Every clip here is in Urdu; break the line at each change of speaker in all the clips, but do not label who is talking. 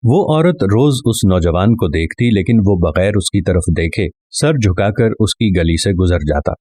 وہ عورت روز اس نوجوان کو دیکھتی لیکن وہ بغیر اس کی طرف دیکھے سر جھکا کر اس کی گلی سے گزر جاتا۔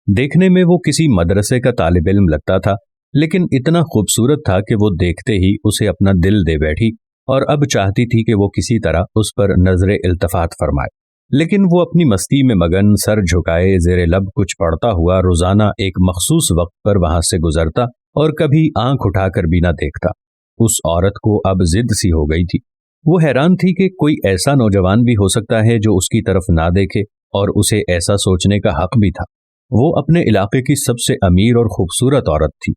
دیکھنے میں وہ کسی مدرسے کا طالب علم لگتا تھا، لیکن اتنا خوبصورت تھا کہ وہ دیکھتے ہی اسے اپنا دل دے بیٹھی اور اب چاہتی تھی کہ وہ کسی طرح اس پر نظر التفات فرمائے۔ لیکن وہ اپنی مستی میں مگن سر جھکائے زیر لب کچھ پڑھتا ہوا روزانہ ایک مخصوص وقت پر وہاں سے گزرتا اور کبھی آنکھ اٹھا کر بھی نہ دیکھتا۔ اس عورت کو اب ضد سی ہو گئی تھی۔ وہ حیران تھی کہ کوئی ایسا نوجوان بھی ہو سکتا ہے جو اس کی طرف نہ دیکھے، اور اسے ایسا سوچنے کا حق بھی تھا۔ وہ اپنے علاقے کی سب سے امیر اور خوبصورت عورت تھی،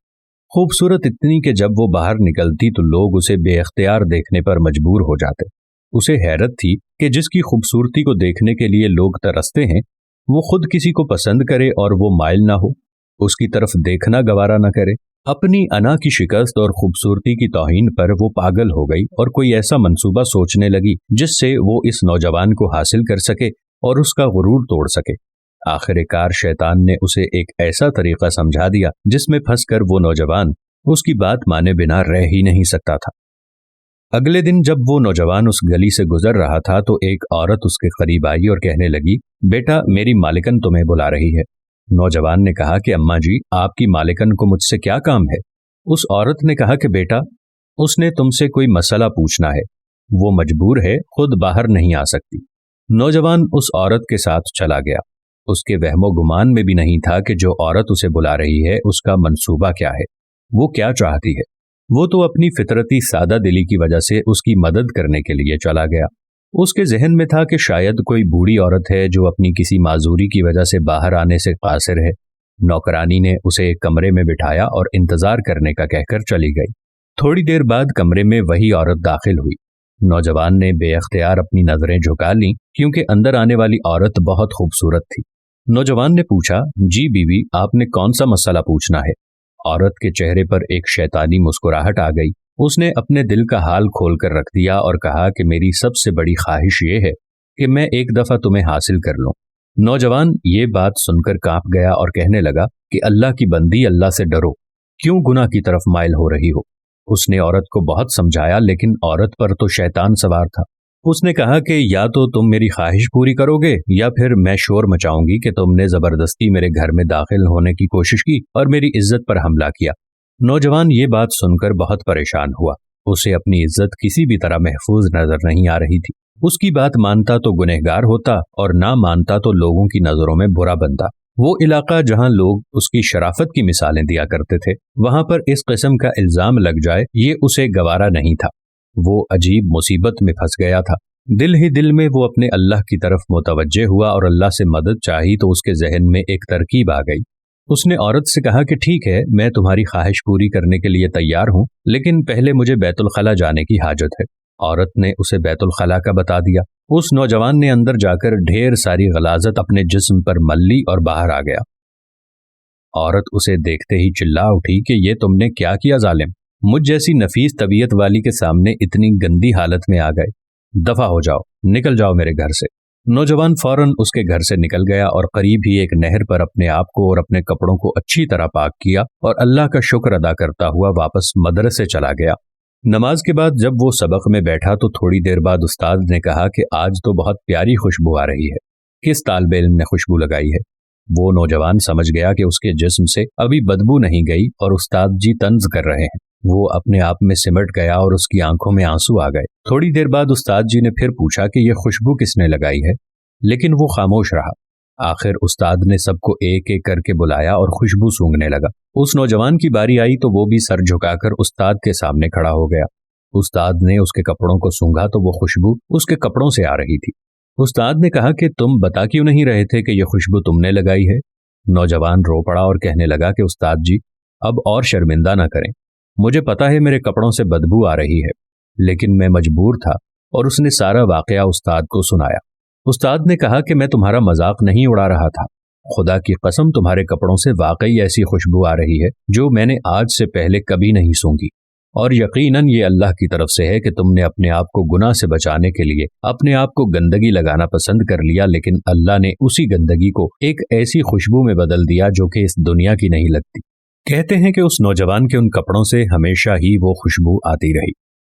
خوبصورت اتنی کہ جب وہ باہر نکلتی تو لوگ اسے بے اختیار دیکھنے پر مجبور ہو جاتے۔ اسے حیرت تھی کہ جس کی خوبصورتی کو دیکھنے کے لیے لوگ ترستے ہیں، وہ خود کسی کو پسند کرے اور وہ مائل نہ ہو، اس کی طرف دیکھنا گوارا نہ کرے۔ اپنی انا کی شکست اور خوبصورتی کی توہین پر وہ پاگل ہو گئی اور کوئی ایسا منصوبہ سوچنے لگی جس سے وہ اس نوجوان کو حاصل کر سکے اور اس کا غرور توڑ سکے۔ آخر کار شیطان نے اسے ایک ایسا طریقہ سمجھا دیا جس میں پھنس کر وہ نوجوان اس کی بات مانے بنا رہ ہی نہیں سکتا تھا۔ اگلے دن جب وہ نوجوان اس گلی سے گزر رہا تھا تو ایک عورت اس کے قریب آئی اور کہنے لگی، بیٹا میری مالکن تمہیں بلا رہی ہے۔ نوجوان نے کہا کہ اماں جی آپ کی مالکن کو مجھ سے کیا کام ہے؟ اس عورت نے کہا کہ بیٹا اس نے تم سے کوئی مسئلہ پوچھنا ہے، وہ مجبور ہے، خود باہر نہیں آ سکتی۔ نوجوان اس عورت کے ساتھ چلا گیا۔ اس کے وہم و گمان میں بھی نہیں تھا کہ جو عورت اسے بلا رہی ہے اس کا منصوبہ کیا ہے، وہ کیا چاہتی ہے۔ وہ تو اپنی فطرتی سادہ دلی کی وجہ سے اس کی مدد کرنے کے لیے چلا گیا۔ اس کے ذہن میں تھا کہ شاید کوئی بوڑھی عورت ہے جو اپنی کسی معذوری کی وجہ سے باہر آنے سے قاصر ہے۔ نوکرانی نے اسے ایک کمرے میں بٹھایا اور انتظار کرنے کا کہہ کر چلی گئی۔ تھوڑی دیر بعد کمرے میں وہی عورت داخل ہوئی۔ نوجوان نے بے اختیار اپنی نظریں جھکا لیں کیونکہ اندر آنے والی عورت بہت خوبصورت تھی۔ نوجوان نے پوچھا، جی بیوی آپ نے کون سا مسئلہ پوچھنا ہے؟ عورت کے چہرے پر ایک شیطانی مسکراہٹ آ گئی۔ اس نے اپنے دل کا حال کھول کر رکھ دیا اور کہا کہ میری سب سے بڑی خواہش یہ ہے کہ میں ایک دفعہ تمہیں حاصل کر لوں۔ نوجوان یہ بات سن کر کانپ گیا اور کہنے لگا کہ اللہ کی بندی، اللہ سے ڈرو، کیوں گناہ کی طرف مائل ہو رہی ہو؟ اس نے عورت کو بہت سمجھایا لیکن عورت پر تو شیطان سوار تھا۔ اس نے کہا کہ یا تو تم میری خواہش پوری کرو گے یا پھر میں شور مچاؤں گی کہ تم نے زبردستی میرے گھر میں داخل ہونے کی کوشش کی اور میری عزت پر حملہ کیا۔ نوجوان یہ بات سن کر بہت پریشان ہوا۔ اسے اپنی عزت کسی بھی طرح محفوظ نظر نہیں آ رہی تھی۔ اس کی بات مانتا تو گنہگار ہوتا اور نہ مانتا تو لوگوں کی نظروں میں برا بنتا۔ وہ علاقہ جہاں لوگ اس کی شرافت کی مثالیں دیا کرتے تھے، وہاں پر اس قسم کا الزام لگ جائے یہ اسے گوارا نہیں تھا۔ وہ عجیب مصیبت میں پھنس گیا تھا۔ دل ہی دل میں وہ اپنے اللہ کی طرف متوجہ ہوا اور اللہ سے مدد چاہی تو اس کے ذہن میں ایک ترکیب آ گئی۔ اس نے عورت سے کہا کہ ٹھیک ہے، میں تمہاری خواہش پوری کرنے کے لیے تیار ہوں، لیکن پہلے مجھے بیت الخلا جانے کی حاجت ہے۔ عورت نے اسے بیت الخلا کا بتا دیا۔ اس نوجوان نے اندر جا کر ڈھیر ساری غلاظت اپنے جسم پر مل لی اور باہر آ گیا۔ عورت اسے دیکھتے ہی چلا اٹھی کہ یہ تم نے کیا کیا ظالم؟ مجھ جیسی نفیس طبیعت والی کے سامنے اتنی گندی حالت میں آ گئے، دفع ہو جاؤ، نکل جاؤ میرے گھر سے۔ نوجوان فوراً اس کے گھر سے نکل گیا اور قریب ہی ایک نہر پر اپنے آپ کو اور اپنے کپڑوں کو اچھی طرح پاک کیا اور اللہ کا شکر ادا کرتا ہوا واپس مدرسے چلا گیا۔ نماز کے بعد جب وہ سبق میں بیٹھا تو تھوڑی دیر بعد استاد نے کہا کہ آج تو بہت پیاری خوشبو آ رہی ہے، کس طالب علم نے خوشبو لگائی ہے؟ وہ نوجوان سمجھ گیا کہ اس کے جسم سے ابھی بدبو نہیں گئی اور استاد جی طنز کر رہے ہیں۔ وہ اپنے آپ میں سمٹ گیا اور اس کی آنکھوں میں آنسو آ گئے۔ تھوڑی دیر بعد استاد جی نے پھر پوچھا کہ یہ خوشبو کس نے لگائی ہے، لیکن وہ خاموش رہا۔ آخر استاد نے سب کو ایک ایک کر کے بلایا اور خوشبو سونگھنے لگا۔ اس نوجوان کی باری آئی تو وہ بھی سر جھکا کر استاد کے سامنے کھڑا ہو گیا۔ استاد نے اس کے کپڑوں کو سونگھا تو وہ خوشبو اس کے کپڑوں سے آ رہی تھی۔ استاد نے کہا کہ تم بتا کیوں نہیں رہے تھے کہ یہ خوشبو تم نے لگائی ہے؟ نوجوان رو پڑا اور کہنے لگا کہ استاد جی اب اور شرمندہ نہ کریں، مجھے پتا ہے میرے کپڑوں سے بدبو آ رہی ہے، لیکن میں مجبور تھا۔ اور اس نے سارا واقعہ استاد کو سنایا۔ استاد نے کہا کہ میں تمہارا مذاق نہیں اڑا رہا تھا، خدا کی قسم تمہارے کپڑوں سے واقعی ایسی خوشبو آ رہی ہے جو میں نے آج سے پہلے کبھی نہیں سونگھی، اور یقیناً یہ اللہ کی طرف سے ہے کہ تم نے اپنے آپ کو گناہ سے بچانے کے لیے اپنے آپ کو گندگی لگانا پسند کر لیا، لیکن اللہ نے اسی گندگی کو ایک ایسی خوشبو میں بدل دیا جو کہ اس دنیا کی نہیں لگتی۔ کہتے ہیں کہ اس نوجوان کے ان کپڑوں سے ہمیشہ ہی وہ خوشبو آتی رہی۔